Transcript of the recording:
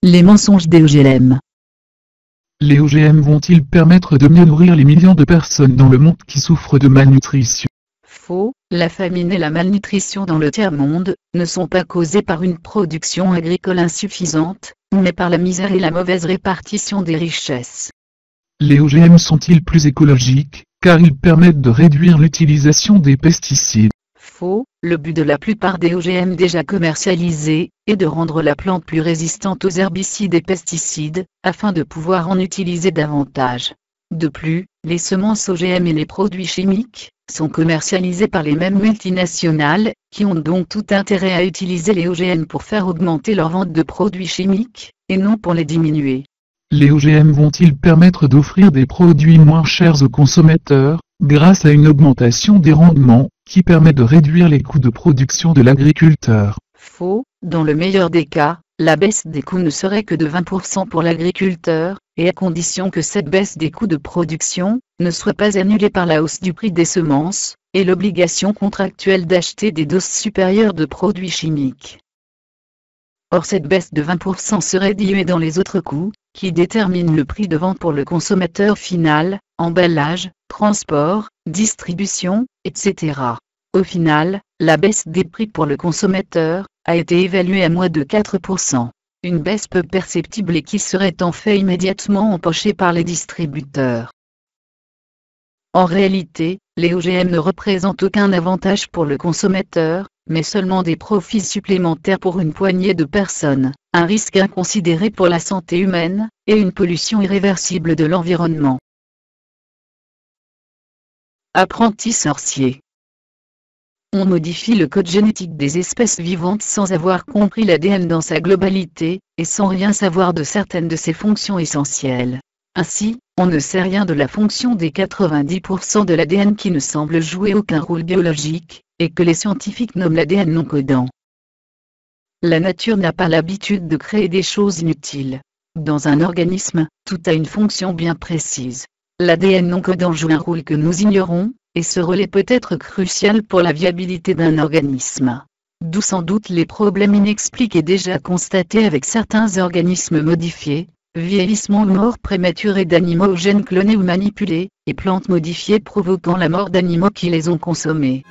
Les mensonges des OGM. Les OGM vont-ils permettre de mieux nourrir les millions de personnes dans le monde qui souffrent de malnutrition? Faux, la famine et la malnutrition dans le tiers-monde ne sont pas causées par une production agricole insuffisante, mais par la misère et la mauvaise répartition des richesses. Les OGM sont-ils plus écologiques, car ils permettent de réduire l'utilisation des pesticides? Faux, le but de la plupart des OGM déjà commercialisés est de rendre la plante plus résistante aux herbicides et pesticides, afin de pouvoir en utiliser davantage. De plus, les semences OGM et les produits chimiques sont commercialisés par les mêmes multinationales, qui ont donc tout intérêt à utiliser les OGM pour faire augmenter leur vente de produits chimiques, et non pour les diminuer. Les OGM vont-ils permettre d'offrir des produits moins chers aux consommateurs, grâce à une augmentation des rendements, qui permet de réduire les coûts de production de l'agriculteur? Faux, dans le meilleur des cas, la baisse des coûts ne serait que de 20% pour l'agriculteur, et à condition que cette baisse des coûts de production ne soit pas annulée par la hausse du prix des semences, et l'obligation contractuelle d'acheter des doses supérieures de produits chimiques. Or cette baisse de 20% serait diluée dans les autres coûts, qui déterminent le prix de vente pour le consommateur final, emballage, transport, distribution, etc. Au final, la baisse des prix pour le consommateur a été évaluée à moins de 4%. Une baisse peu perceptible et qui serait en fait immédiatement empochée par les distributeurs. En réalité, les OGM ne représentent aucun avantage pour le consommateur, mais seulement des profits supplémentaires pour une poignée de personnes, un risque inconsidéré pour la santé humaine, et une pollution irréversible de l'environnement. Apprenti sorcier. On modifie le code génétique des espèces vivantes sans avoir compris l'ADN dans sa globalité, et sans rien savoir de certaines de ses fonctions essentielles. Ainsi, on ne sait rien de la fonction des 90% de l'ADN qui ne semble jouer aucun rôle biologique, et que les scientifiques nomment l'ADN non codant. La nature n'a pas l'habitude de créer des choses inutiles. Dans un organisme, tout a une fonction bien précise. L'ADN non codant joue un rôle que nous ignorons, et ce rôle est peut-être crucial pour la viabilité d'un organisme. D'où sans doute les problèmes inexpliqués déjà constatés avec certains organismes modifiés, vieillissement ou mort prématurée d'animaux aux gènes clonés ou manipulés, et plantes modifiées provoquant la mort d'animaux qui les ont consommés.